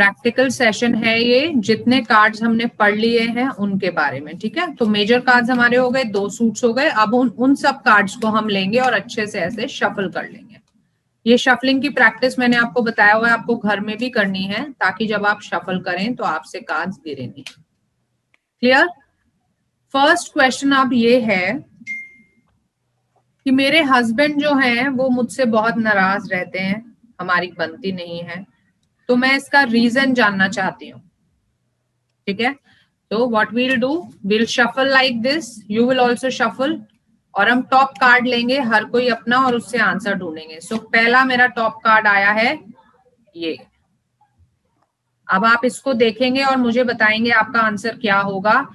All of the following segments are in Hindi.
प्रैक्टिकल सेशन है ये, जितने कार्ड्स हमने पढ़ लिए हैं उनके बारे में, ठीक है। तो मेजर कार्ड्स हमारे हो गए, 2 सूट्स हो गए। अब उन सब कार्ड्स को हम लेंगे और अच्छे से ऐसे शफल कर लेंगे। ये शफलिंग की प्रैक्टिस मैंने आपको बताया हुआ है, आपको घर में भी करनी है, ताकि जब आप शफल करें तो आपसे कार्ड्स गिरे नहीं। क्लियर? फर्स्ट क्वेश्चन अब ये है कि मेरे हस्बैंड जो हैं वो मुझसे बहुत नाराज रहते हैं, हमारी बनती नहीं है, तो मैं इसका रीजन जानना चाहती हूँ, ठीक है। तो what we'll do, will shuffle like this, you will also shuffle, और हम टॉप कार्ड लेंगे हर कोई अपना और उससे आंसर ढूंढेंगे। सो पहला मेरा टॉप कार्ड आया है ये। अब आप इसको देखेंगे और मुझे बताएंगे आपका आंसर क्या होगा।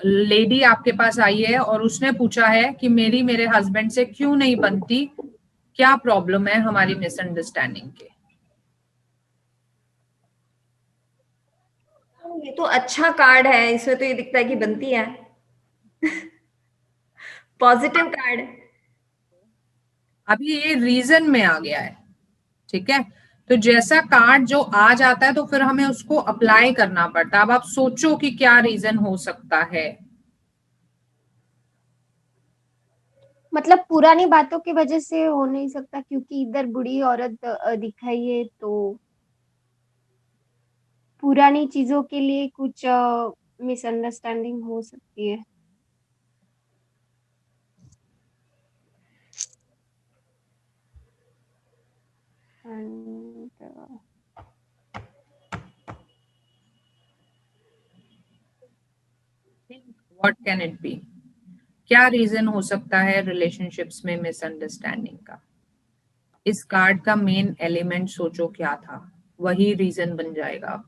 लेडी आपके पास आई है और उसने पूछा है कि मेरे हस्बैंड से क्यों नहीं बनती, क्या प्रॉब्लम है हमारी मिसअंडरस्टैंडिंग के। ये तो अच्छा कार्ड है, इसमें तो ये दिखता है कि बनती है। पॉजिटिव कार्ड है। अभी ये रीजन में आ गया है, ठीक है। तो जैसा कार्ड जो आ जाता है तो फिर हमें उसको अप्लाई करना पड़ता है। अब आप सोचो कि क्या रीजन हो सकता है। मतलब पुरानी बातों की वजह से हो नहीं सकता, क्योंकि इधर बूढ़ी औरत दिखाई है, तो पुरानी चीजों के लिए कुछ मिसअंडरस्टैंडिंग हो सकती है। And, what can it be, क्या रीजन हो सकता है रिलेशनशिप्स में मिसअंडरस्टैंडिंग का। इस कार्ड का मेन एलिमेंट सोचो क्या था, वही रीजन बन जाएगा।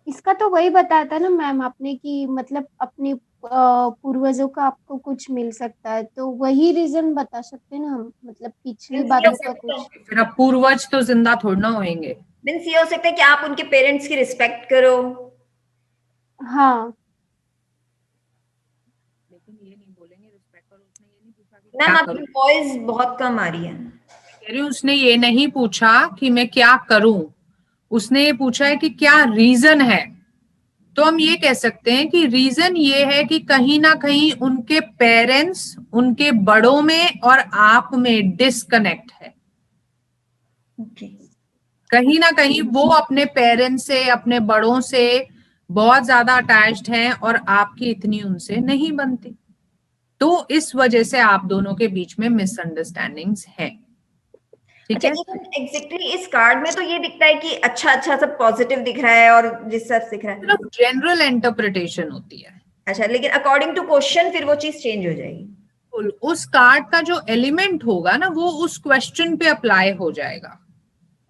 इसका तो वही बताया था ना मैम आपने कि मतलब अपने पूर्वजों का आपको कुछ मिल सकता है, तो वही रीजन बता सकते हैं ना हम, मतलब पिछली बातों का कुछ। फिर अब पूर्वज तो जिंदा थोड़ा ना होंगे। मीन्स ये हो सकता है कि आप उनके पेरेंट्स की रिस्पेक्ट करो। हाँ लेकिन ये नहीं बोलेंगे रिस्पेक्ट करो, उसने ये नहीं पूछा कि मैम क्या आपकी करूं। वॉइस बहुत कम आ रही है। कह रही हूँ उसने ये नहीं पूछा कि मैं क्या करूं, उसने ये पूछा है कि क्या रीजन है। तो हम ये कह सकते हैं कि रीजन ये है कि कहीं ना कहीं उनके पेरेंट्स, उनके बड़ों में और आप में डिस्कनेक्ट है। ओके। कहीं ना कहीं वो अपने पेरेंट्स से, अपने बड़ों से बहुत ज्यादा अटैच्ड हैं और आपकी इतनी उनसे नहीं बनती। तो इस वजह से आप दोनों के बीच में मिसअंडरस्टैंडिंग्स हैं, ठीक अच्छा, है। इवन एग्जैक्टली इस कार्ड में तो ये दिखता है कि अच्छा अच्छा सब पॉजिटिव दिख रहा है और जिस सब दिख रहा है। सिर्फ जनरल इंटरप्रिटेशन होती है। अच्छा, लेकिन अकॉर्डिंग टू क्वेश्चन फिर वो चीज चेंज हो जाएगी। उस कार्ड का जो एलिमेंट होगा ना वो उस क्वेश्चन पे अप्लाई हो जाएगा,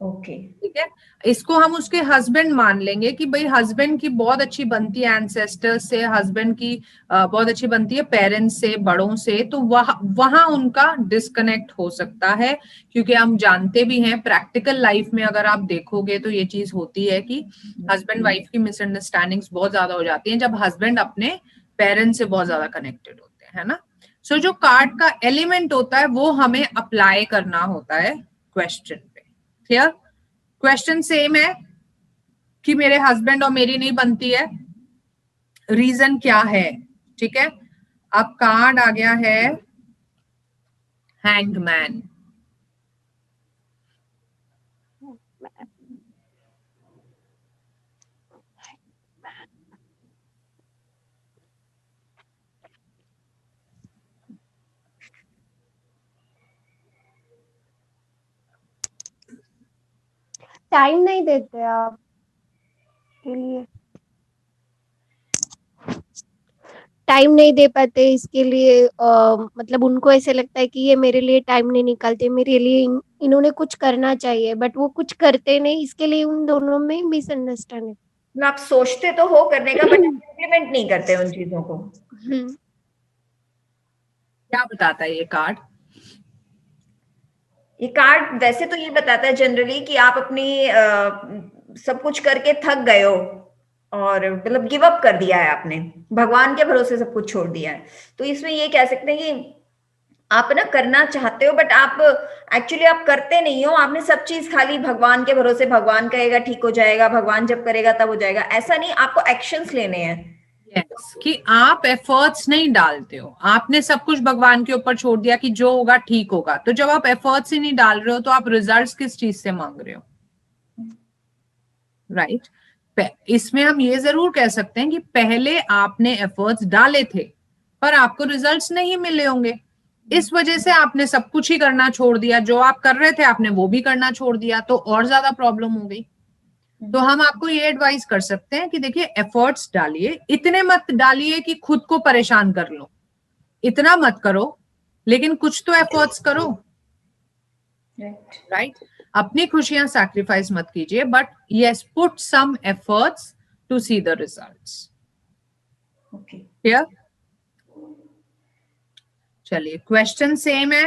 ओके। ठीक है। इसको हम उसके हस्बैंड मान लेंगे कि भाई हस्बैंड की बहुत अच्छी बनती है एंसेस्टर्स से, हस्बैंड की बहुत अच्छी बनती है पेरेंट्स से, बड़ों से, तो वहां उनका डिस्कनेक्ट हो सकता है। क्योंकि हम जानते भी हैं प्रैक्टिकल लाइफ में अगर आप देखोगे तो ये चीज होती है कि हस्बैंड वाइफ की मिसअंडरस्टैंडिंग्स बहुत ज्यादा हो जाती हैं जब हस्बैंड अपने पेरेंट्स से बहुत ज्यादा कनेक्टेड होते हैं, है ना। सो जो कार्ड का एलिमेंट होता है वो हमें अप्लाई करना होता है क्वेश्चन पे। क्लियर? क्वेश्चन सेम है कि मेरे हस्बैंड और मेरी नहीं बनती है, रीजन क्या है, ठीक है। अब कार्ड आ गया है हैंगमैन। टाइम नहीं देते आप के लिए, टाइम नहीं दे पाते इसके लिए। मतलब उनको ऐसे लगता है कि ये मेरे लिए टाइम नहीं निकालते, मेरे लिए इन्होंने कुछ करना चाहिए, बट वो कुछ करते नहीं, इसके लिए उन दोनों में मिसअंडरस्टैंडिंग। आप सोचते तो हो करने का बट इम्प्लीमेंट नहीं करते उन चीजों को। क्या बताता है ये कार्ड? ये कार्ड वैसे तो ये बताता है जनरली कि आप अपनी सब कुछ करके थक गए हो और मतलब गिव अप कर दिया है आपने, भगवान के भरोसे सब कुछ छोड़ दिया है। तो इसमें ये कह सकते हैं कि आप ना करना चाहते हो बट आप एक्चुअली आप करते नहीं हो। आपने सब चीज खाली भगवान के भरोसे, भगवान कहेगा ठीक हो जाएगा, भगवान जब करेगा तब हो जाएगा, ऐसा नहीं, आपको एक्शंस लेने हैं। yes, कि आप एफर्ट्स नहीं डालते हो, आपने सब कुछ भगवान के ऊपर छोड़ दिया कि जो होगा ठीक होगा। तो जब आप एफर्ट्स ही नहीं डाल रहे हो तो आप रिजल्ट्स किस चीज से मांग रहे हो, राइट? इसमें हम ये जरूर कह सकते हैं कि पहले आपने एफर्ट्स डाले थे पर आपको रिजल्ट्स नहीं मिले होंगे, इस वजह से आपने सब कुछ ही करना छोड़ दिया, जो आप कर रहे थे आपने वो भी करना छोड़ दिया, तो और ज्यादा प्रॉब्लम हो गई। तो हम आपको ये एडवाइस कर सकते हैं कि देखिए एफर्ट्स डालिए, इतने मत डालिए कि खुद को परेशान कर लो, इतना मत करो, लेकिन कुछ तो एफर्ट्स करो, राइट? अपनी खुशियां सैक्रिफाइस मत कीजिए, but yes put some efforts to see the results. Clear? चलिए, क्वेश्चन सेम है,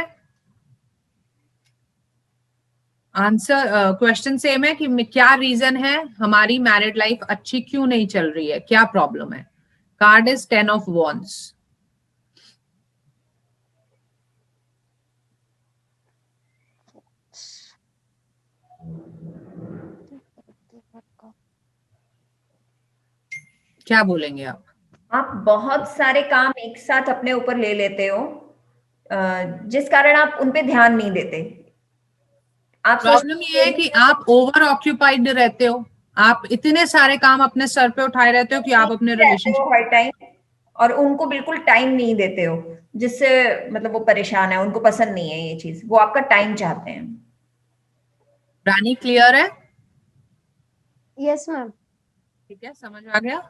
आंसर क्वेश्चन सेम है कि क्या रीजन है हमारी मैरिड लाइफ अच्छी क्यों नहीं चल रही है, क्या प्रॉब्लम है? Card is 10 of wands. क्या बोलेंगे आप? आप बहुत सारे काम एक साथ अपने ऊपर ले लेते हो, जिस कारण आप उन पे ध्यान नहीं देते। आप प्रॉब्लम ये है कि आप ओवर ऑक्यूपाइड रहते हो, आप इतने सारे काम अपने सर पे उठाए रहते हो कि आप अपने रहते हो रिलेशनशिप हर टाइम, और उनको बिल्कुल टाइम नहीं देते हो, जिससे मतलब वो परेशान है, उनको पसंद नहीं है ये चीज, वो आपका टाइम चाहते हैं। रानी क्लियर है? Yes ma'am. ठीक है, समझ आ गया।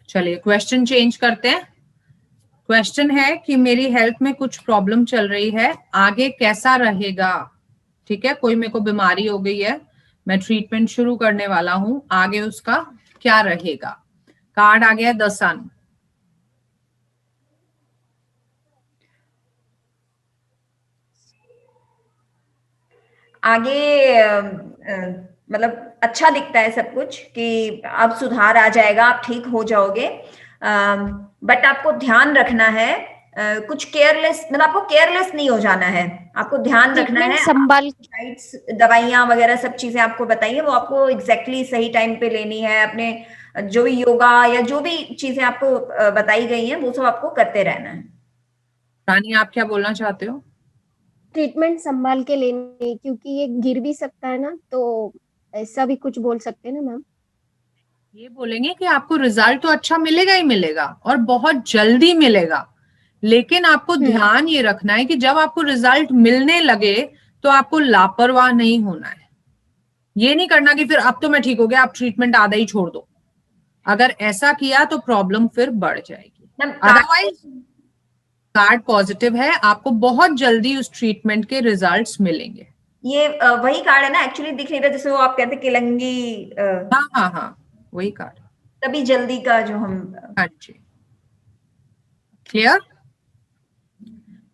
चलिए क्वेश्चन चेंज करते हैं। क्वेश्चन है कि मेरी हेल्थ में कुछ प्रॉब्लम चल रही है, आगे कैसा रहेगा? ठीक है, कोई मेरे को बीमारी हो गई है, मैं ट्रीटमेंट शुरू करने वाला हूं, आगे उसका क्या रहेगा? कार्ड आ गया द सन। आगे मतलब अच्छा दिखता है सब कुछ कि अब सुधार आ जाएगा, आप ठीक हो जाओगे, बट आपको ध्यान रखना है, कुछ केयरलेस, मतलब आपको केयरलेस नहीं हो जाना है, आपको ध्यान रखना है। संभाल दवाइयां वगैरह सब चीजें आपको बताइए, वो आपको एग्जैक्टली सही टाइम पे लेनी है। अपने जो भी योगा या जो भी चीजें आपको बताई गई हैं वो सब आपको करते रहना है। रानी आप क्या बोलना चाहते हो? ट्रीटमेंट संभाल के लेनी, क्योंकि ये गिर भी सकता है ना, तो ऐसा भी कुछ बोल सकते हैं ना मैम? ये बोलेंगे कि आपको रिजल्ट तो अच्छा मिलेगा ही मिलेगा और बहुत जल्दी मिलेगा, लेकिन आपको ध्यान ये रखना है कि जब आपको रिजल्ट मिलने लगे तो आपको लापरवाह नहीं होना है। ये नहीं करना कि फिर अब तो मैं ठीक हो गया, आप ट्रीटमेंट आधा ही छोड़ दो। अगर ऐसा किया तो प्रॉब्लम फिर बढ़ जाएगी। अदरवाइज कार्ड पॉजिटिव है, आपको बहुत जल्दी उस ट्रीटमेंट के रिजल्ट्स मिलेंगे। ये वही कार्ड है ना, एक्चुअली दिख नहीं रहा, जैसे वो आप कहते किलंगी, हाँ हाँ हाँ, वही कार्ड। तभी जल्दी का जो हम। हाँ जी, क्लियर?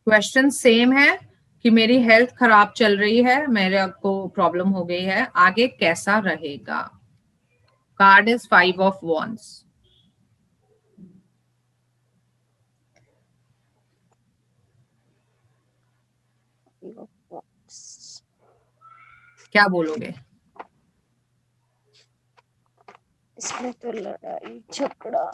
क्वेश्चन सेम है कि मेरी हेल्थ खराब चल रही है, मेरे को प्रॉब्लम हो गई है, आगे कैसा रहेगा? Card is 5 of wands. क्या बोलोगे? इसमें तो लड़ाई झगड़ा।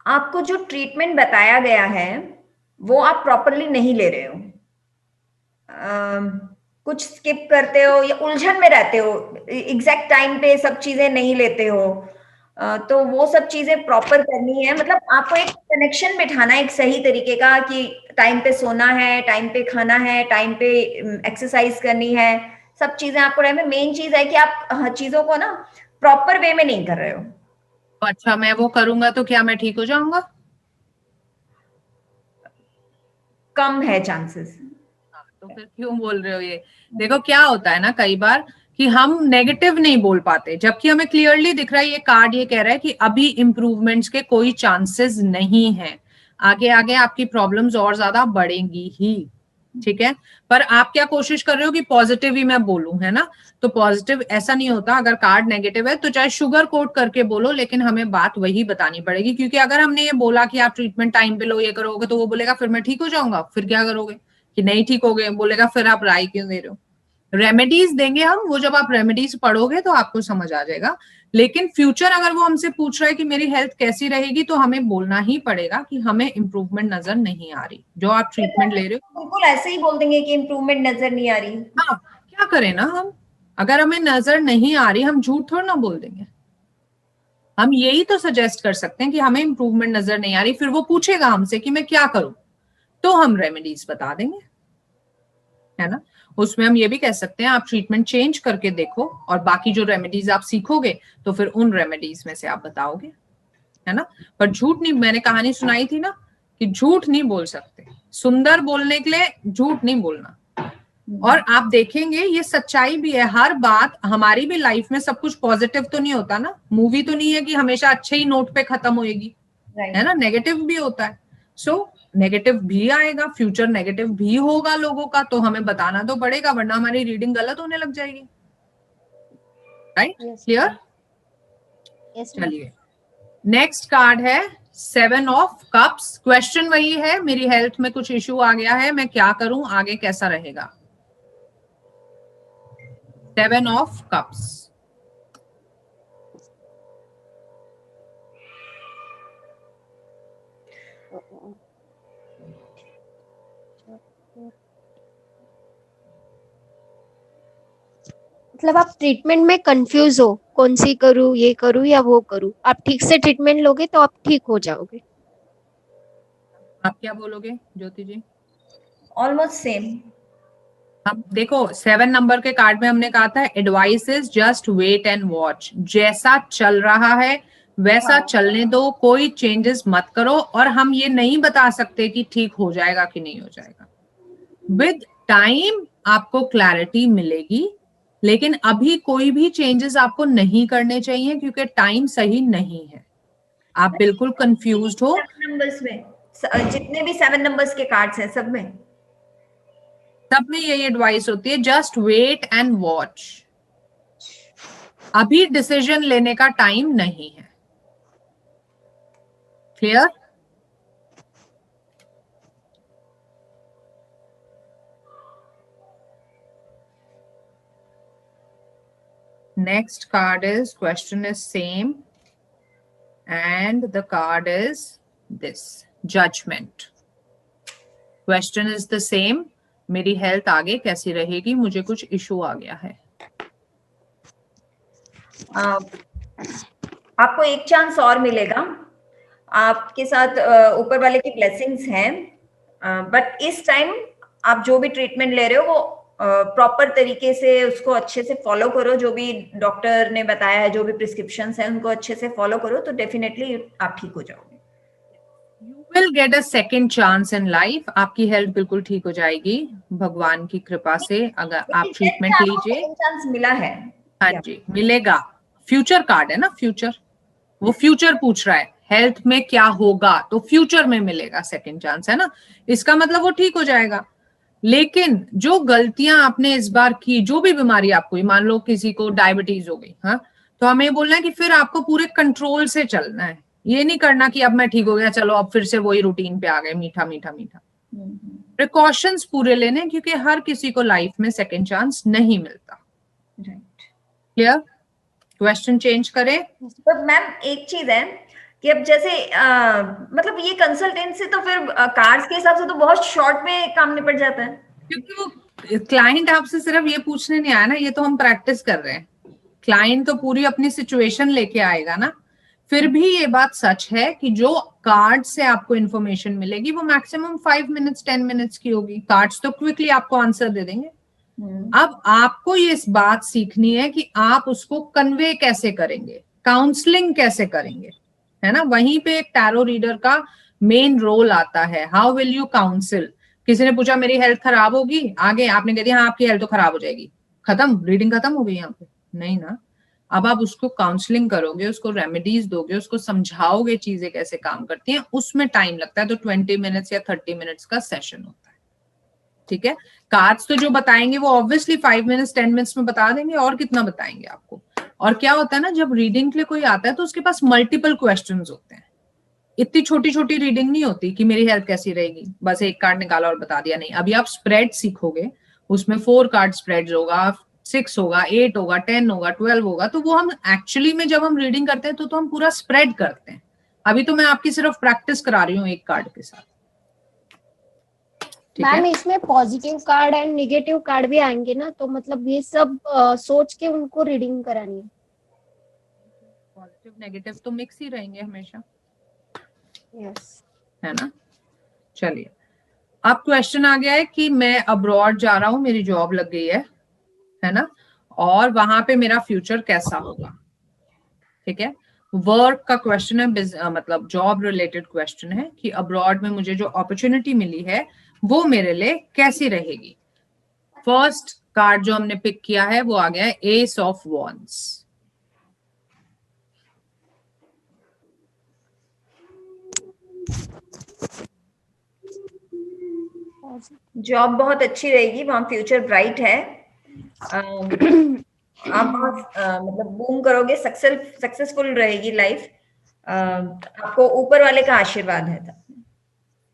आपको जो ट्रीटमेंट बताया गया है वो आप प्रॉपरली नहीं ले रहे हो, कुछ स्किप करते हो या उलझन में रहते हो, एग्जैक्ट टाइम पे सब चीजें नहीं लेते हो, तो वो सब चीजें प्रॉपर करनी है। मतलब आपको एक कनेक्शन बिठाना है एक सही तरीके का, कि टाइम पे सोना है, टाइम पे खाना है, टाइम पे एक्सरसाइज करनी है, सब चीजें आपको टाइम में। मेन चीज है कि आप चीजों को ना प्रॉपर वे में नहीं कर रहे हो। अच्छा, मैं वो करूंगा तो क्या मैं ठीक हो जाऊंगा? कम है चांसेस। तो फिर क्यों बोल रहे हो ये? देखो क्या होता है ना, कई बार कि हम नेगेटिव नहीं बोल पाते, जबकि हमें क्लियरली दिख रहा है, ये कार्ड ये कह रहा है कि अभी इंप्रूवमेंट्स के कोई चांसेस नहीं है, आगे आगे आपकी प्रॉब्लम्स और ज्यादा बढ़ेंगी ही। ठीक है, पर आप क्या कोशिश कर रहे हो कि पॉजिटिव ही मैं बोलूं, है ना? तो पॉजिटिव ऐसा नहीं होता, अगर कार्ड नेगेटिव है तो चाहे शुगर कोट करके बोलो, लेकिन हमें बात वही बतानी पड़ेगी, क्योंकि अगर हमने ये बोला कि आप ट्रीटमेंट टाइम पे लो, ये करोगे, तो वो बोलेगा फिर मैं ठीक हो जाऊंगा, फिर क्या करोगे कि नहीं ठीक हो गए, बोलेगा फिर आप राय क्यों दे रहे हो। रेमेडीज देंगे हम, वो जब आप रेमेडीज पढ़ोगे तो आपको समझ आ जाएगा। लेकिन फ्यूचर अगर वो हमसे पूछ रहा है कि मेरी हेल्थ कैसी रहेगी, तो हमें बोलना ही पड़ेगा कि हमें इम्प्रूवमेंट नजर नहीं आ रही, जो आप ट्रीटमेंट ले रहे हो। बिल्कुल ऐसे ही बोल देंगे कि इम्प्रूवमेंट नजर नहीं आ रही। हाँ, क्या करें ना हम, अगर हमें नजर नहीं आ रही, हम झूठ थोड़ा ना बोल देंगे। हम यही तो सजेस्ट कर सकते हैं कि हमें इम्प्रूवमेंट नजर नहीं आ रही, फिर वो पूछेगा हमसे कि मैं क्या करूं, तो हम रेमेडीज बता देंगे, है ना? उसमें हम ये भी कह सकते हैं आप ट्रीटमेंट चेंज करके देखो, और बाकी जो रेमेडीज आप सीखोगे तो फिर उन रेमेडीज में से आप बताओगे, है ना? पर झूठ नहीं, मैंने कहानी सुनाई थी ना कि झूठ नहीं बोल सकते, सुंदर बोलने के लिए झूठ नहीं बोलना। और आप देखेंगे ये सच्चाई भी है, हर बात हमारी भी लाइफ में सब कुछ पॉजिटिव तो नहीं होता ना, मूवी तो नहीं है कि हमेशा अच्छे ही नोट पे खत्म होएगी, है ना? नेगेटिव भी होता है। सो नेगेटिव भी आएगा, फ्यूचर नेगेटिव भी होगा लोगों का, तो हमें बताना तो पड़ेगा, वरना हमारी रीडिंग गलत होने लग जाएगी। राइट? क्लियर? चलिए, नेक्स्ट कार्ड है 7 ऑफ कप्स। क्वेश्चन वही है, मेरी हेल्थ में कुछ इश्यू आ गया है, मैं क्या करूं, आगे कैसा रहेगा। 7 ऑफ कप्स। मतलब आप ट्रीटमेंट में कंफ्यूज हो, कौन सी करूँ, ये करूँ या वो करूँ। आप ठीक से ट्रीटमेंट लोगे तो आप ठीक हो जाओगे। आप क्या बोलोगे ज्योति जी? Almost same. अब देखो 7 नंबर के कार्ड में हमने कहा था advice is just wait and watch, जैसा चल रहा है वैसा चलने दो, कोई चेंजेस मत करो, और हम ये नहीं बता सकते कि ठीक हो जाएगा कि नहीं हो जाएगा। विद टाइम आपको क्लैरिटी मिलेगी, लेकिन अभी कोई भी चेंजेस आपको नहीं करने चाहिए, क्योंकि टाइम सही नहीं है। आप बिल्कुल कंफ्यूज्ड हो। 7 नंबर्स में जितने भी 7 नंबर्स के कार्ड्स हैं सब में यही एडवाइस होती है, जस्ट वेट एंड वॉच। अभी डिसीजन लेने का टाइम नहीं है। Clear? Next card is, question is same, and the card is this, judgment. Question is the same, मेरी हेल्थ आगे कैसी रहेगी, मुझे कुछ इशू आ गया है। आपको एक चांस और मिलेगा, आपके साथ ऊपर वाले की ब्लेसिंग्स हैं, बट इस टाइम आप जो भी ट्रीटमेंट ले रहे हो वो प्रॉपर तरीके से उसको अच्छे से फॉलो करो, जो भी डॉक्टर ने बताया है, जो भी प्रिस्क्रिप्शंस हैं उनको अच्छे से फॉलो करो, तो डेफिनेटली आप ठीक हो जाओगे। You will get a second chance in life, आपकी हेल्थ बिल्कुल ठीक हो जाएगी भगवान की कृपा से, अगर आप ट्रीटमेंट लीजिए। चांस मिला है। हाँ जी, मिलेगा। फ्यूचर कार्ड है ना, फ्यूचर, वो फ्यूचर पूछ रहा है हेल्थ में क्या होगा, तो फ्यूचर में मिलेगा सेकंड चांस, है ना? इसका मतलब वो ठीक हो जाएगा। लेकिन जो गलतियां आपने इस बार की, जो भी बीमारी आपको, मान लो किसी को डायबिटीज हो गई, हाँ, तो हमें ये बोलना है कि फिर आपको पूरे कंट्रोल से चलना है। ये नहीं करना कि अब मैं ठीक हो गया, चलो अब फिर से वही रूटीन पे आ गए, मीठा मीठा मीठा। प्रिकॉशंस पूरे लेने, क्योंकि हर किसी को लाइफ में सेकंड चांस नहीं मिलता। क्लियर? क्वेश्चन चेंज करें। तो मैम एक चीज है कि अब जैसे मतलब ये कंसल्टेंट से तो फिर कार्ड्स के हिसाब से तो बहुत शॉर्ट में काम निपट जाता है, क्योंकि वो क्लाइंट आपसे सिर्फ ये पूछने नहीं आया ना, ये तो हम प्रैक्टिस कर रहे हैं। क्लाइंट तो पूरी अपनी सिचुएशन लेके आएगा ना। फिर भी ये बात सच है कि जो कार्ड से आपको इन्फॉर्मेशन मिलेगी वो मैक्सिमम 5 मिनट्स 10 मिनट्स की होगी। कार्ड्स तो क्विकली आपको आंसर दे देंगे। अब आपको ये इस बात सीखनी है कि आप उसको कन्वे कैसे करेंगे, काउंसलिंग कैसे करेंगे, है ना? वहीं पे एक टैरो रीडर का मेन रोल आता है। How will you council? किसी ने पूछा मेरी हेल्थ खराब होगी, आगे आपने कह दिया हाँ आपकी हेल्थ तो खराब हो जाएगी, खत्म, रीडिंग खत्म हो गई यहाँ पे, नहीं ना। अब आप उसको काउंसलिंग करोगे, उसको रेमेडीज दोगे, उसको समझाओगे चीजें कैसे काम करती हैं, उसमें टाइम लगता है। तो 20 मिनट्स या 30 मिनट्स का सेशन होता है। ठीक है, कार्ड्स तो जो बताएंगे वो ऑब्वियसली 5 मिनट्स 10 मिनट्स में बता देंगे, और कितना बताएंगे आपको। और क्या होता है ना, जब रीडिंग के लिए कोई आता है तो उसके पास मल्टीपल क्वेश्चंस होते हैं। इतनी छोटी छोटी रीडिंग नहीं होती कि मेरी हेल्थ कैसी रहेगी, बस एक कार्ड निकाला और बता दिया, नहीं। अभी आप स्प्रेड सीखोगे, उसमें 4 कार्ड स्प्रेड होगा, 6 होगा, 8 होगा, 10 होगा, 12 होगा, तो वो हम एक्चुअली में जब हम रीडिंग करते हैं तो हम पूरा स्प्रेड करते हैं। अभी तो मैं आपकी सिर्फ प्रैक्टिस करा रही हूँ एक कार्ड के साथ। मैम इसमें positive card and negative card भी आएंगे ना, तो मतलब ये सब सोच के उनको रीडिंग करानी है। पॉजिटिव नेगेटिव तो मिक्स ही रहेंगे हमेशा, यस है ना। चलिए, अब क्वेश्चन आ गया है कि मैं अब्रॉड जा रहा हूं, मेरी जॉब लग गई है ना, और वहां पे मेरा फ्यूचर कैसा होगा। ठीक है, वर्क का क्वेश्चन है, मतलब जॉब रिलेटेड क्वेश्चन है कि अब्रॉड में मुझे जो अपॉर्चुनिटी मिली है वो मेरे लिए कैसी रहेगी। फर्स्ट कार्ड जो हमने पिक किया है वो आ गया है एस ऑफ वॉन्ड्स। जॉब बहुत अच्छी रहेगी, वहां फ्यूचर ब्राइट है। आप बहुत मतलब बूम करोगे, सक्सेसफुल रहेगी लाइफ। आपको ऊपर वाले का आशीर्वाद है।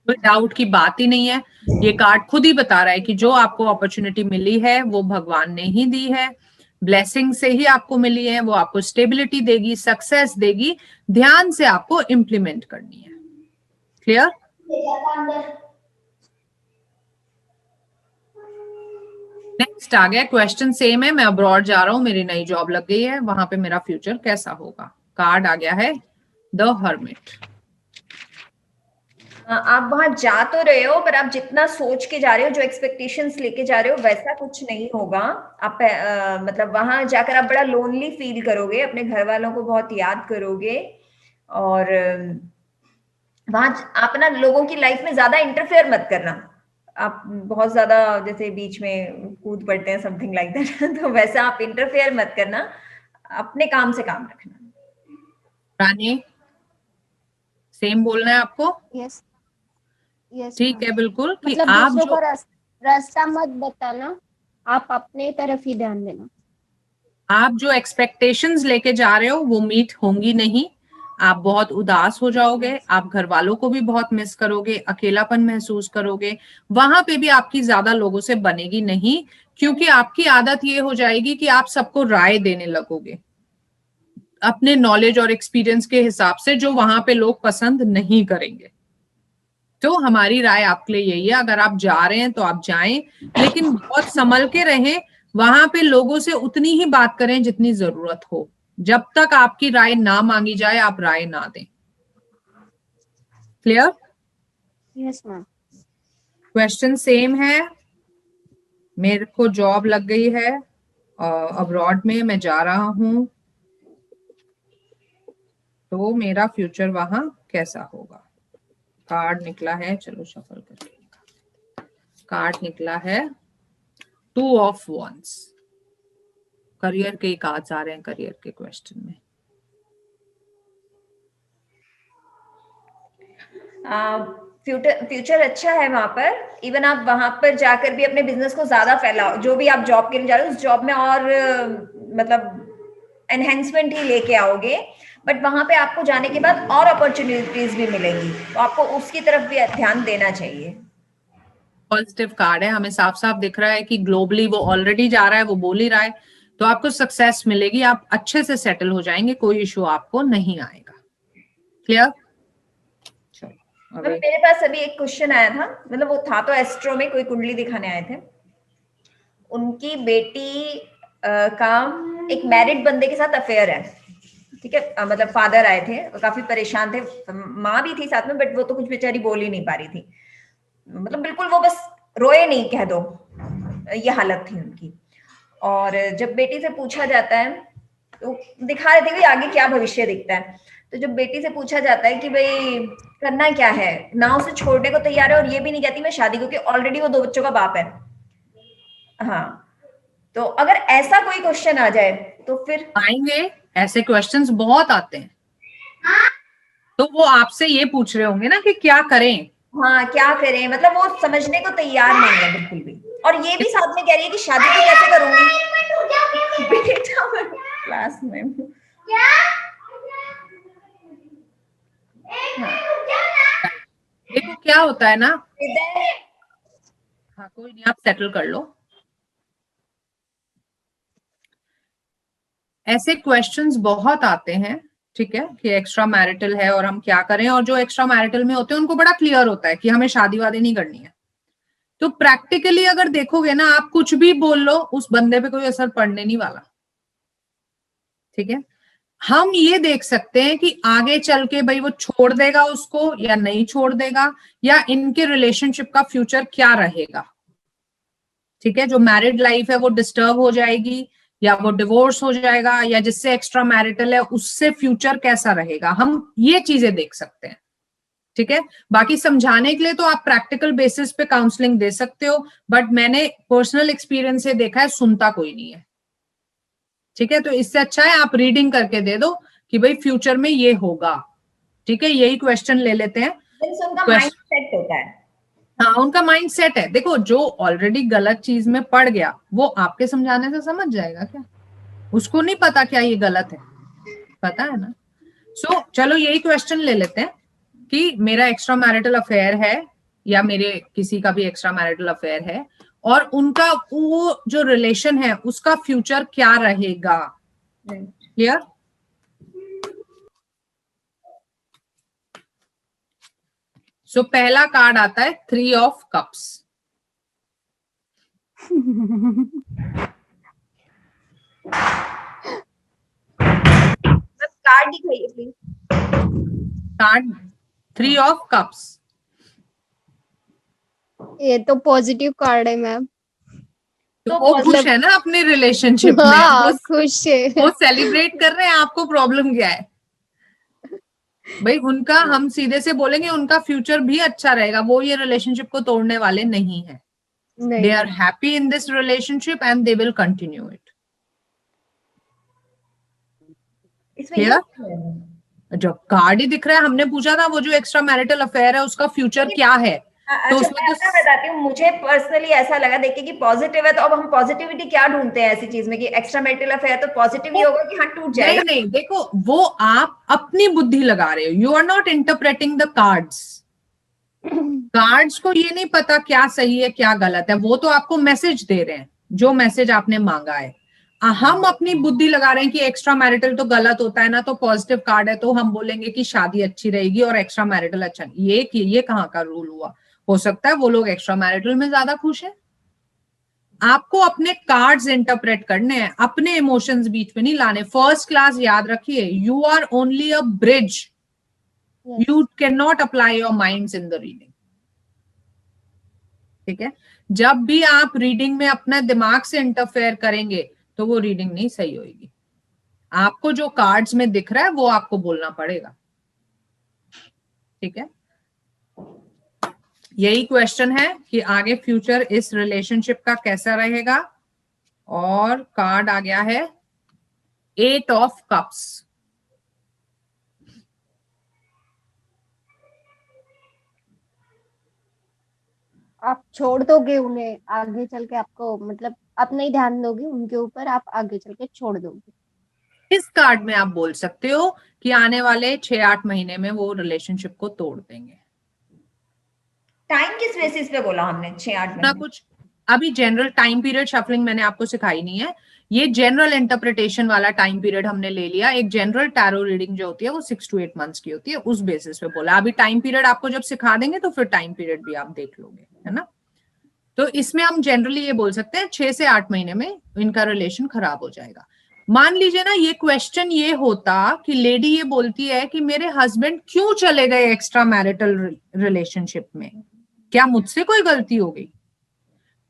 कोई डाउट की बात ही नहीं है, ये कार्ड खुद ही बता रहा है कि जो आपको अपॉर्चुनिटी मिली है वो भगवान ने ही दी है, ब्लेसिंग से ही आपको मिली है, वो आपको स्टेबिलिटी देगी, सक्सेस देगी, ध्यान से आपको इम्प्लीमेंट करनी है। क्लियर? नेक्स्ट आ गया क्वेश्चन, सेम है, मैं अब्रॉड जा रहा हूं, मेरी नई जॉब लग गई है, वहां पे मेरा फ्यूचर कैसा होगा। कार्ड आ गया है द हर्मिट। आप वहां जा तो रहे हो, पर आप जितना सोच के जा रहे हो, जो एक्सपेक्टेशंस लेके जा रहे हो, वैसा कुछ नहीं होगा। आप मतलब वहां जाकर आप बड़ा लोनली फील करोगे, अपने घर वालों को बहुत याद करोगे, और वहां आप ना लोगों की लाइफ में ज्यादा इंटरफेयर मत करना। आप बहुत ज्यादा जैसे बीच में कूद पड़ते हैं, समथिंग लाइक दैट, तो वैसा आप इंटरफेयर मत करना, अपने काम से काम रखना। रानी, सेम बोलना है आपको? यस यस ठीक है, बिल्कुल, कि मतलब आप दूसरों जो को रास्ता मत बताना, आप अपने तरफ ही ध्यान देना। आप जो एक्सपेक्टेशंस लेके जा रहे हो वो मीट होंगी नहीं, आप बहुत उदास हो जाओगे, आप घर वालों को भी बहुत मिस करोगे, अकेलापन महसूस करोगे, वहां पे भी आपकी ज्यादा लोगों से बनेगी नहीं, क्योंकि आपकी आदत ये हो जाएगी कि आप सबको राय देने लगोगे अपने नॉलेज और एक्सपीरियंस के हिसाब से, जो वहां पे लोग पसंद नहीं करेंगे। तो हमारी राय आपके लिए यही है, अगर आप जा रहे हैं तो आप जाएं, लेकिन बहुत संभल के रहें, वहां पे लोगों से उतनी ही बात करें जितनी जरूरत हो, जब तक आपकी राय ना मांगी जाए आप राय ना दें। Clear? Yes ma'am. Question same है, मेरे को जॉब लग गई है अब्रॉड में, मैं जा रहा हूं, तो मेरा फ्यूचर वहां कैसा होगा। कार्ड निकला है, चलो शफल करके, कार्ड निकला है 2 ऑफ वॉन्ड्स। करियर के कार्ड्स आ रहे हैं, करियर के क्वेश्चन में। फ्यूचर अच्छा है वहां पर। इवन आप वहां पर जाकर भी अपने बिजनेस को ज्यादा फैलाओ, जो भी आप जॉब के लिए जा रहे हो उस जॉब में और मतलब एनहेंसमेंट ही लेके आओगे, बट वहां पे आपको जाने के बाद और अपॉर्चुनिटीज भी मिलेंगी, तो आपको उसकी तरफ भी ध्यान देना चाहिए। पॉजिटिव कार्ड है, हमें साफ साफ दिख रहा है कि ग्लोबली वो ऑलरेडी जा रहा है, वो बोल ही रहा है, तो आपको सक्सेस मिलेगी, आप अच्छे से सेटल हो जाएंगे, कोई इशू आपको नहीं आएगा। क्लियर? मेरे पास अभी एक क्वेश्चन आया था, मतलब वो था तो एस्ट्रो में, कोई कुंडली दिखाने आए थे, उनकी बेटी का एक मैरिड बंदे के साथ अफेयर है। ठीक है, मतलब फादर आए थे, काफी परेशान थे, माँ भी थी साथ में, बट वो तो कुछ बेचारी बोल ही नहीं पा रही थी, मतलब बिल्कुल वो बस रोए नहीं कह दो, ये हालत थी उनकी। और जब बेटी से पूछा जाता है, तो दिखा रहे थे कि आगे क्या भविष्य दिखता है, तो जब बेटी से पूछा जाता है कि भाई करना क्या है, ना उसे छोड़ने को तैयार है और ये भी नहीं कहती मैं शादी, क्योंकि ऑलरेडी वो 2 बच्चों का बाप है। हाँ, तो अगर ऐसा कोई क्वेश्चन आ जाए तो फिर आएंगे, ऐसे क्वेश्चंस बहुत आते हैं, तो वो आपसे ये पूछ रहे होंगे ना कि क्या करें, हाँ क्या करें, मतलब वो समझने को तैयार नहीं है बिल्कुल भी। और ये भी साथ में कह रही है कि शादी तो कैसे करूंगी बेटा क्लास में। देखो क्या होता है ना, इधर हाँ कोई नहीं, आप सेटल कर लो। ऐसे क्वेश्चंस बहुत आते हैं, ठीक है, कि एक्स्ट्रा मैरिटल है और हम क्या करें, और जो एक्स्ट्रा मैरिटल में होते हैं उनको बड़ा क्लियर होता है कि हमें शादी वादी नहीं करनी है। तो प्रैक्टिकली अगर देखोगे ना, आप कुछ भी बोल लो, उस बंदे पे कोई असर पड़ने नहीं वाला, ठीक है। हम ये देख सकते हैं कि आगे चल के भाई वो छोड़ देगा उसको या नहीं छोड़ देगा, या इनके रिलेशनशिप का फ्यूचर क्या रहेगा, ठीक है। जो मैरिड लाइफ है वो डिस्टर्ब हो जाएगी, या वो डिवोर्स हो जाएगा, या जिससे एक्स्ट्रा मैरिटल है उससे फ्यूचर कैसा रहेगा, हम ये चीजें देख सकते हैं, ठीक है। बाकी समझाने के लिए तो आप प्रैक्टिकल बेसिस पे काउंसलिंग दे सकते हो, बट मैंने पर्सनल एक्सपीरियंस से देखा है सुनता कोई नहीं है, ठीक है। तो इससे अच्छा है आप रीडिंग करके दे दो कि भाई फ्यूचर में ये होगा, ठीक है। यही क्वेश्चन ले लेते हैं। उनका माइंड सेट होता है। हाँ, उनका माइंड सेट है। देखो जो ऑलरेडी गलत चीज में पड़ गया वो आपके समझाने से समझ जाएगा क्या? उसको नहीं पता क्या ये गलत है, पता है ना। सो चलो यही क्वेश्चन ले लेते हैं कि मेरा एक्स्ट्रा मैरिटल अफेयर है या मेरे किसी का भी एक्स्ट्रा मैरिटल अफेयर है, और उनका वो जो रिलेशन है उसका फ्यूचर क्या रहेगा। क्लियर? सो पहला कार्ड आता है 3 ऑफ कप्स। कार्ड दिखाइए प्लीज। Card 3 of cups. ये तो पॉजिटिव कार्ड है मैम। तो वो खुश है ना अपने रिलेशनशिप में, हाँ, खुश है। वो सेलिब्रेट कर रहे हैं। आपको प्रॉब्लम क्या है भाई? उनका हम सीधे से बोलेंगे उनका फ्यूचर भी अच्छा रहेगा, वो ये रिलेशनशिप को तोड़ने वाले नहीं है। They are happy in this relationship and they will continue it. Clear? जो कार्ड ही दिख रहा है, हमने पूछा था वो जो एक्स्ट्रा मैरिटल अफेयर है उसका फ्यूचर क्या है, तो अच्छा उसमें मैं आपको बताती हूँ, मुझे पर्सनली ऐसा लगा देख के कि पॉजिटिव है, तो अब हम पॉजिटिविटी क्या ढूंढते हैं ऐसी चीज में कि एक्स्ट्रा मैरिटल अफेयर तो पॉजिटिव ही होगा कि हाँ टूट जाएगा। नहीं नहीं, देखो वो आप अपनी बुद्धि लगा रहे हो, you are not interpreting the cards. Cards को ये नहीं पता क्या सही है क्या गलत है, वो तो आपको मैसेज दे रहे हैं, जो मैसेज आपने मांगा है। हम अपनी बुद्धि लगा रहे हैं कि एक्स्ट्रा मैरिटल तो गलत होता है ना, तो पॉजिटिव कार्ड है तो हम बोलेंगे कि शादी अच्छी रहेगी और एक्स्ट्रा मैरिटल अच्छा नहीं। ये कहाँ का रूल हुआ? हो सकता है वो लोग एक्स्ट्रा मैरिटल में ज्यादा खुश है। आपको अपने कार्ड्स इंटरप्रेट करने हैं, अपने इमोशंस बीच में नहीं लाने। फर्स्ट क्लास याद रखिए, you are only a bridge, you can not apply your minds in the reading, ठीक है। जब भी आप रीडिंग में अपना दिमाग से इंटरफेयर करेंगे तो वो रीडिंग नहीं सही होगी। आपको जो कार्ड्स में दिख रहा है वो आपको बोलना पड़ेगा, ठीक है। यही क्वेश्चन है कि आगे फ्यूचर इस रिलेशनशिप का कैसा रहेगा। और कार्ड आ गया है 8 ऑफ कप्स। आप छोड़ दोगे उन्हें आगे चल के, आपको मतलब आप नहीं ध्यान दोगे उनके ऊपर, आप आगे चल के छोड़ दोगे। इस कार्ड में आप बोल सकते हो कि आने वाले 6-8 महीने में वो रिलेशनशिप को तोड़ देंगे। टाइम किस बेसिस पे बोला हमने 6-8 ना महीने? कुछ अभी जनरल टाइम पीरियड शफलिंग मैंने आपको सिखाई नहीं है, ये जनरल इंटरप्रिटेशन वाला टाइम पीरियड हमने ले लिया। एक जनरल टैरो रीडिंग जो होती है वो 6 to 8 मंथ्स की होती है, उस बेसिस पे बोला। अभी टाइम पीरियड आपको जब सिखा देंगे तो फिर टाइम पीरियड भी आप देख लोगे, है ना। तो इसमें हम जनरली ये बोल सकते हैं 6 से 8 महीने में इनका रिलेशन खराब हो जाएगा। मान लीजिए ना ये क्वेश्चन ये होता कि लेडी ये बोलती है कि मेरे हस्बैंड क्यों चले गए एक्स्ट्रा मैरिटल रिलेशनशिप में, क्या मुझसे कोई गलती हो गई?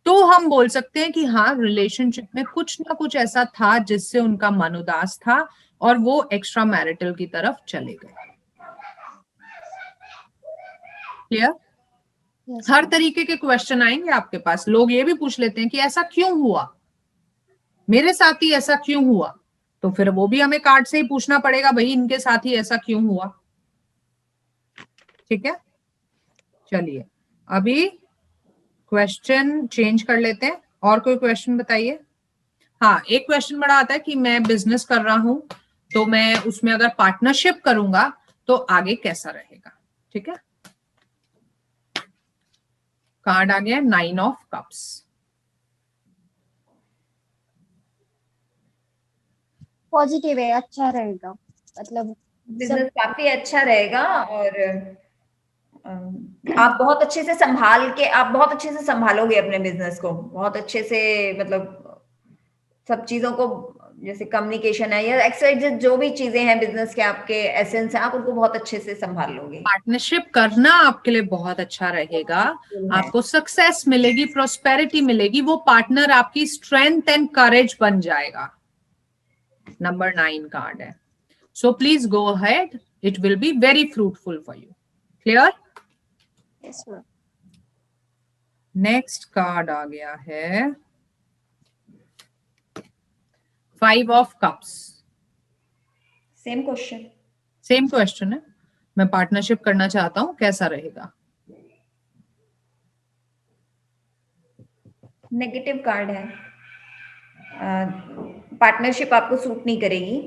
तो हम बोल सकते हैं कि हाँ, रिलेशनशिप में कुछ ना कुछ ऐसा था जिससे उनका मन उदास था और वो एक्स्ट्रा मैरिटल की तरफ चले गए। क्लियर? हर तरीके के क्वेश्चन आएंगे आपके पास। लोग ये भी पूछ लेते हैं कि ऐसा क्यों हुआ, मेरे साथ ही ऐसा क्यों हुआ, तो फिर वो भी हमें कार्ड से ही पूछना पड़ेगा, भाई इनके साथ ही ऐसा क्यों हुआ, ठीक है। चलिए अभी क्वेश्चन चेंज कर लेते हैं, और कोई क्वेश्चन बताइए। हाँ, एक क्वेश्चन बड़ा आता है कि मैं बिजनेस कर रहा हूं तो मैं उसमें अगर पार्टनरशिप करूंगा तो आगे कैसा रहेगा। ठीक है, कार्ड आ गया 9 ऑफ कप्स। पॉजिटिव है, अच्छा रहेगा, मतलब बिजनेस काफी अच्छा रहेगा, और आप बहुत अच्छे से संभालोगे अपने बिजनेस को, बहुत अच्छे से, मतलब सब चीजों को, जैसे कम्युनिकेशन है या एक्सरसाइज, जो भी चीजें हैं बिजनेस के आपके एसेंस है, आप उनको बहुत अच्छे से संभाल लोगे। पार्टनरशिप करना आपके लिए बहुत अच्छा रहेगा, आपको सक्सेस मिलेगी, प्रोस्पेरिटी मिलेगी, वो पार्टनर आपकी स्ट्रेंथ एंड करेज बन जाएगा। नंबर 9 कार्ड है, so please go ahead, it will be very fruitful for you. Clear? Yes ma'am. Next card आ गया है 5 of cups. Same question. Same question है, मैं पार्टनरशिप करना चाहता हूं, कैसा रहेगा। नेगेटिव कार्ड है, पार्टनरशिप आपको सूट नहीं करेगी,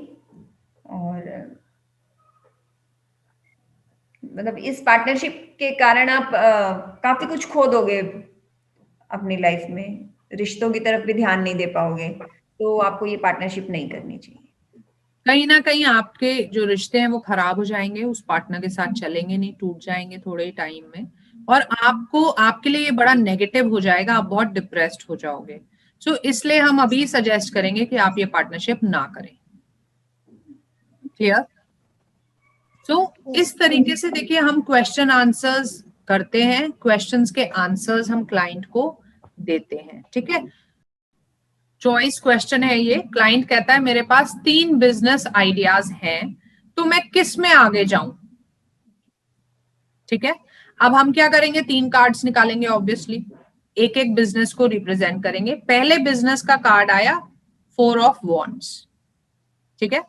और मतलब इस पार्टनरशिप के कारण आप काफी कुछ खो दोगे अपनी लाइफ में, रिश्तों की तरफ भी ध्यान नहीं दे पाओगे, तो आपको ये पार्टनरशिप नहीं करनी चाहिए। कहीं ना कहीं आपके जो रिश्ते हैं वो खराब हो जाएंगे, उस पार्टनर के साथ चलेंगे नहीं, टूट जाएंगे थोड़े ही टाइम में, और आपको, आपके लिए ये बड़ा नेगेटिव हो जाएगा, आप बहुत डिप्रेस्ड हो जाओगे। सो इसलिए हम अभी सजेस्ट करेंगे कि आप ये पार्टनरशिप ना करें। क्लियर? सो इस तरीके से देखिए, हम क्वेश्चन आंसर्स करते हैं, क्वेश्चंस के आंसर्स हम क्लाइंट को देते हैं। ठीक है, चॉइस क्वेश्चन है ये। क्लाइंट कहता है मेरे पास 3 बिजनेस आइडियाज हैं, तो मैं किस में आगे जाऊं। ठीक है, अब हम क्या करेंगे, 3 कार्ड्स निकालेंगे, ऑब्वियसली एक एक बिजनेस को रिप्रेजेंट करेंगे। पहले बिजनेस का कार्ड आया 4 ऑफ वॉन्ड्स। ठीक है,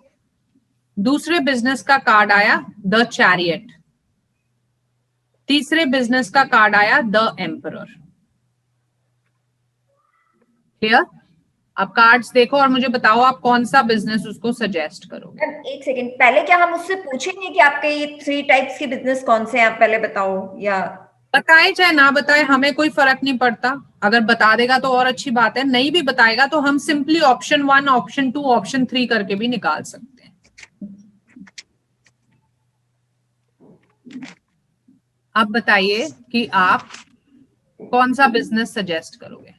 दूसरे बिजनेस का कार्ड आया द चैरियट, तीसरे बिजनेस का कार्ड आया द एम्परर। क्लियर? अब कार्ड्स देखो और मुझे बताओ आप कौन सा बिजनेस उसको सजेस्ट करोगे। एक सेकंड, पहले क्या हम उससे पूछेंगे कि आपके ये 3 टाइप्स के बिजनेस कौन से हैं, आप पहले बताओ, या बताए चाहे ना बताए हमें कोई फर्क नहीं पड़ता, अगर बता देगा तो और अच्छी बात है, नहीं भी बताएगा तो हम सिंपली ऑप्शन 1, ऑप्शन 2, ऑप्शन 3 करके भी निकाल सकते हैं। अब बताइए कि आप कौन सा बिजनेस सजेस्ट करोगे।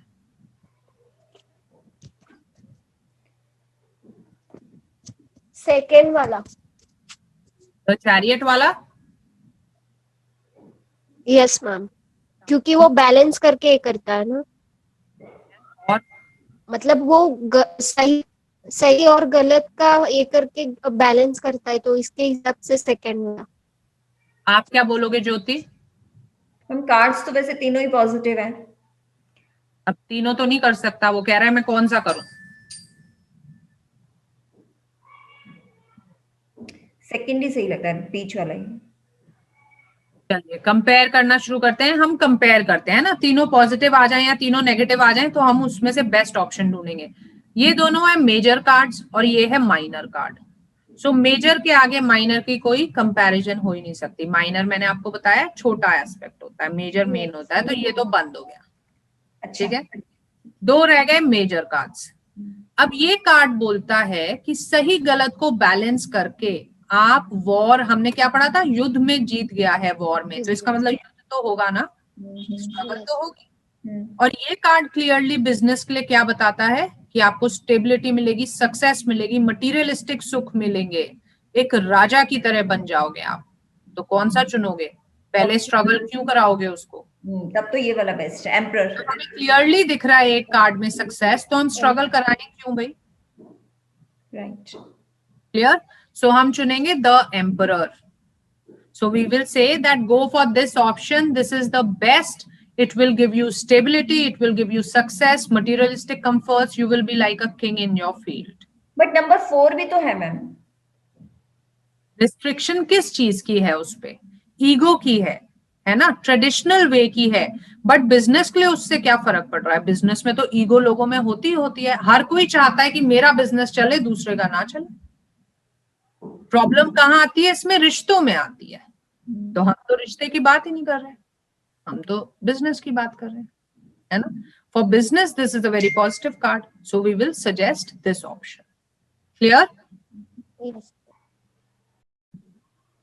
सेकेंड वाला, तो चैरियट वाला। यस मैम, क्योंकि वो बैलेंस करके करता है ना, और मतलब वो सही सही और गलत का ये करके बैलेंस करता है, तो इसके हिसाब से सेकेंड वाला। आप क्या बोलोगे ज्योति? हम कार्ड्स तो वैसे तीनों ही पॉजिटिव है। अब तीनों तो नहीं कर सकता, वो कह रहा है मैं कौन सा करूं। सेकंड ही सही लग रहा है, बीच वाला ही। चलिए कंपेयर करना शुरू करते हैं। हम कंपेयर करते हैं ना, तीनों पॉजिटिव आ जाएं या तीनों नेगेटिव आ जाएं तो हम उसमें से बेस्ट ऑप्शन ढूंढेंगे। ये दोनों है मेजर कार्ड्स और ये है माइनर कार्ड। सो मेजर के आगे माइनर की कोई कंपैरिजन हो ही नहीं सकती। माइनर मैंने आपको बताया छोटा एस्पेक्ट होता है, मेजर मेन होता है, तो ये तो बंद हो गया। अच्छा, ठीक है, 2 रह गए मेजर कार्ड्स। अब ये कार्ड बोलता है कि सही गलत को बैलेंस करके आप वॉर, हमने क्या पढ़ा था, युद्ध में जीत गया है वॉर में, तो इसका मतलब युद्ध तो होगा ना, स्ट्रगल तो होगी। और ये कार्ड क्लियरली बिजनेस के लिए क्या बताता है कि आपको स्टेबिलिटी मिलेगी, सक्सेस मिलेगी, मटीरियलिस्टिक सुख मिलेंगे, एक राजा की तरह बन जाओगे आप। तो कौन सा चुनोगे? पहले स्ट्रगल क्यों कराओगे उसको? तब तो ये वाला बेस्ट है, एम्परर। हमें क्लियरली दिख रहा है एक कार्ड में सक्सेस, तो हम स्ट्रगल कराएं क्यों भाई? राइट। क्लियर? सो हम चुनेंगे the emperor. So we will say that go for this option. This is the best. It will give you stability. It will give you success, materialistic comforts. You will be like a king in your field. But number 4 भी तो है मैम। Restriction किस चीज की है? उस पे ईगो की है। है ना, ट्रेडिशनल वे की है, बट बिजनेस के लिए उससे क्या फर्क पड़ रहा है? बिजनेस में तो ईगो लोगों में होती ही होती है, हर कोई चाहता है कि मेरा बिजनेस चले, दूसरे का ना चले। प्रॉब्लम कहाँ आती है इसमें? रिश्तों में आती है। तो हम तो रिश्ते की बात ही नहीं कर रहे, हम तो बिजनेस की बात कर रहे हैं, है ना। For business this is a very positive card, so we will suggest this option. Clear?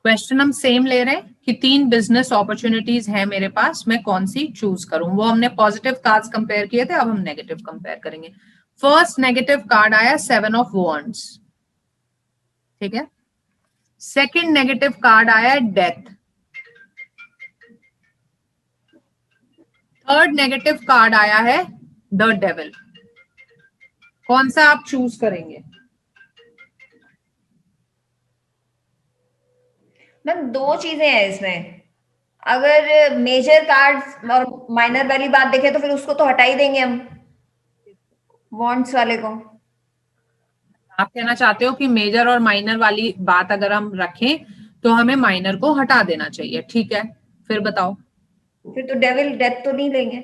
Question हम सेम ले रहे हैं कि 3 बिजनेस अपॉर्चुनिटीज है मेरे पास, मैं कौन सी चूज करूं। वो हमने पॉजिटिव कार्ड्स कंपेयर किए थे, अब हम नेगेटिव कंपेयर करेंगे। फर्स्ट नेगेटिव कार्ड आया 7 ऑफ वॉन्ड्स, ठीक है। सेकंड नेगेटिव कार्ड आया डेथ। थर्ड नेगेटिव कार्ड आया है द डेविल। कौन सा आप चूज करेंगे? मैम 2 चीजें हैं इसमें। अगर मेजर कार्ड्स और माइनर वाली बात देखें तो फिर उसको तो हटा ही देंगे हम, वॉन्ट्स वाले को। आप कहना चाहते हो कि मेजर और माइनर वाली बात अगर हम रखें तो हमें माइनर को हटा देना चाहिए, ठीक है। फिर बताओ। फिर तो डेविल डेथ तो नहीं लेंगे।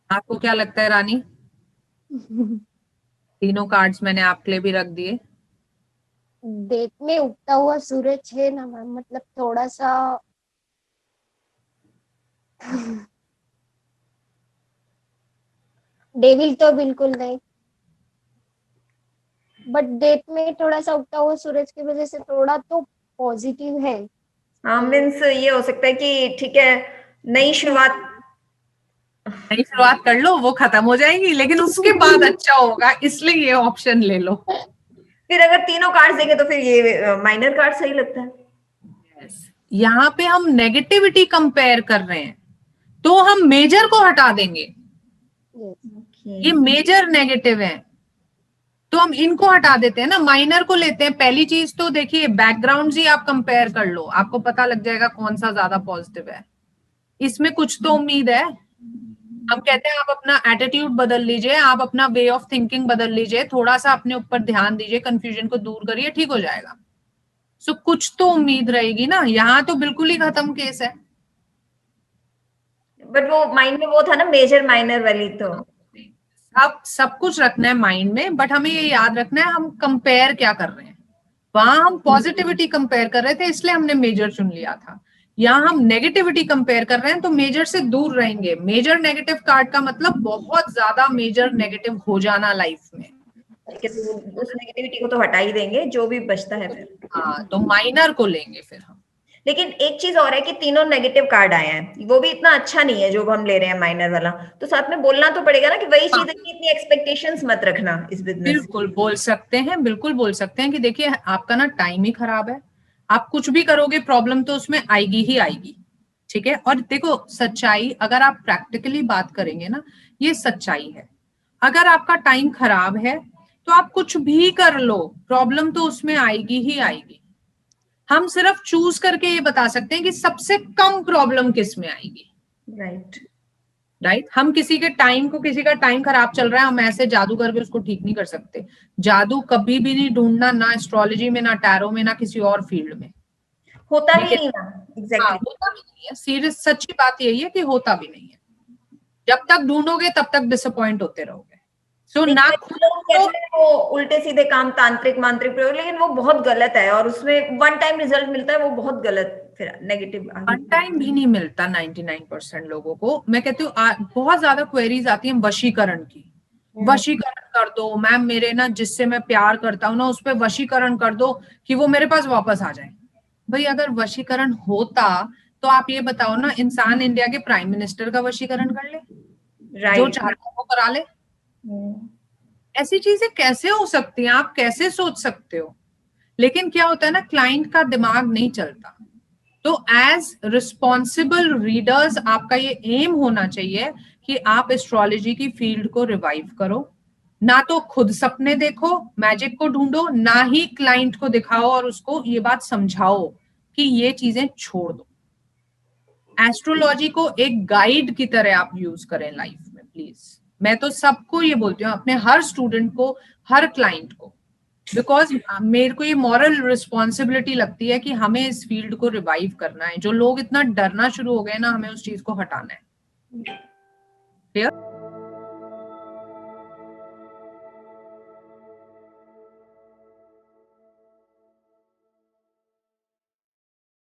आपको क्या लगता है रानी? तीनों कार्ड्स मैंने आपके लिए भी रख दिए। डेट में उगता हुआ सूरज है ना मैम, मतलब थोड़ा सा डेविल तो बिल्कुल नहीं, बट डेट में थोड़ा सा उगता हुआ सूरज की वजह से थोड़ा तो पॉजिटिव है। हाँ, मीन्स ये हो सकता है कि ठीक है, नई शुरुआत। नई शुरुआत कर लो, वो खत्म हो जाएगी, लेकिन उसके बाद अच्छा होगा, इसलिए ये ऑप्शन ले लो। फिर अगर तीनों कार्ड्स देंगे तो फिर ये माइनर कार्ड सही लगता है। यहाँ पे हम नेगेटिविटी कंपेयर कर रहे हैं, तो हम मेजर को हटा देंगे। ये मेजर नेगेटिव है, तो हम इनको हटा देते हैं ना, माइनर को लेते हैं। पहली चीज तो देखिए, बैकग्राउंड ही आप कंपेयर कर लो, आपको पता लग जाएगा कौन सा ज्यादा पॉजिटिव है। इसमें कुछ तो उम्मीद है। हम कहते हैं आप अपना एटीट्यूड बदल लीजिए, आप अपना वे ऑफ थिंकिंग बदल लीजिए, थोड़ा सा अपने ऊपर ध्यान दीजिए, कंफ्यूजन को दूर करिए, ठीक हो जाएगा। सो कुछ तो उम्मीद रहेगी ना। यहाँ तो बिल्कुल ही खत्म केस है। बट वो माइंड में वो था ना, मेजर माइनर वाली, तो अब सब कुछ रखना है माइंड में, बट हमें ये याद रखना है हम कंपेयर क्या कर रहे हैं। वहां हम पॉजिटिविटी कंपेयर कर रहे थे, इसलिए हमने मेजर चुन लिया था। यहाँ हम नेगेटिविटी कंपेयर कर रहे हैं, तो मेजर से दूर रहेंगे। मेजर नेगेटिव कार्ड का मतलब बहुत ज्यादा मेजर नेगेटिव हो जाना लाइफ में। उस नेगेटिविटी को तो हटा ही देंगे, जो भी बचता है फिर। हाँ, तो माइनर को लेंगे फिर हम। लेकिन एक चीज और है कि तीनों नेगेटिव कार्ड आए हैं, वो भी इतना अच्छा नहीं है जो हम ले रहे हैं माइनर वाला। तो साथ में बोलना तो पड़ेगा ना कि वही चीज है कि इतनी एक्सपेक्टेशंस मत रखना इस बिजनेस। बिल्कुल बोल सकते हैं, बिल्कुल बोल सकते हैं कि देखिए आपका ना टाइम ही खराब है, आप कुछ भी करोगे प्रॉब्लम तो उसमें आएगी ही आएगी, ठीक है। और देखो सच्चाई, अगर आप प्रैक्टिकली बात करेंगे ना, ये सच्चाई है। अगर आपका टाइम खराब है तो आप कुछ भी कर लो, प्रॉब्लम तो उसमें आएगी ही आएगी। हम सिर्फ चूज करके ये बता सकते हैं कि सबसे कम प्रॉब्लम किस में आएगी। राइट। हम किसी के टाइम को, किसी का टाइम खराब चल रहा है, हम ऐसे जादू करके उसको ठीक नहीं कर सकते। जादू कभी भी नहीं ढूंढना, ना एस्ट्रोलॉजी में, ना टैरो में, ना किसी और फील्ड में। होता भी नहीं ना। हाँ, होता भी नहीं है। सीरियस सच्ची बात यही है कि होता भी नहीं है। जब तक ढूंढोगे तब तक डिसअपॉइंट होते रहोगे। सो ना लोग कहते हैं वो उल्टे सीधे काम, तांत्रिक मांत्रिक प्रयोग, लेकिन वो बहुत गलत है और उसमें वन टाइम रिजल्ट मिलता है, वो बहुत गलत। फिर नेगेटिव वन टाइम भी नहीं मिलता 99% लोगों को। मैं कहती हूँ बहुत ज्यादा क्वेरीज आती हैं वशीकरण की। वशीकरण कर दो मैम, मेरे ना जिससे मैं प्यार करता हूँ ना उस पर वशीकरण कर दो कि वो मेरे पास वापस आ जाए। भाई अगर वशीकरण होता तो आप ये बताओ ना, इंसान इंडिया के प्राइम मिनिस्टर का वशीकरण कर ले, जो चाहता है वो करा ले। ऐसी चीजें कैसे हो सकती हैं? आप कैसे सोच सकते हो? लेकिन क्या होता है ना, क्लाइंट का दिमाग नहीं चलता। तो एज रिस्पॉन्सिबल रीडर्स आपका ये एम होना चाहिए कि आप एस्ट्रोलॉजी की फील्ड को रिवाइव करो। ना तो खुद सपने देखो, मैजिक को ढूंढो, ना ही क्लाइंट को दिखाओ और उसको ये बात समझाओ कि ये चीजें छोड़ दो। एस्ट्रोलॉजी को एक गाइड की तरह आप यूज करें लाइफ में प्लीज। मैं तो सबको ये बोलती हूँ, अपने हर स्टूडेंट को, हर क्लाइंट को, बिकॉज मेरे को ये मॉरल रिस्पॉन्सिबिलिटी लगती है कि हमें इस फील्ड को रिवाइव करना है। जो लोग इतना डरना शुरू हो गए ना, हमें उस चीज को हटाना है। क्लियर?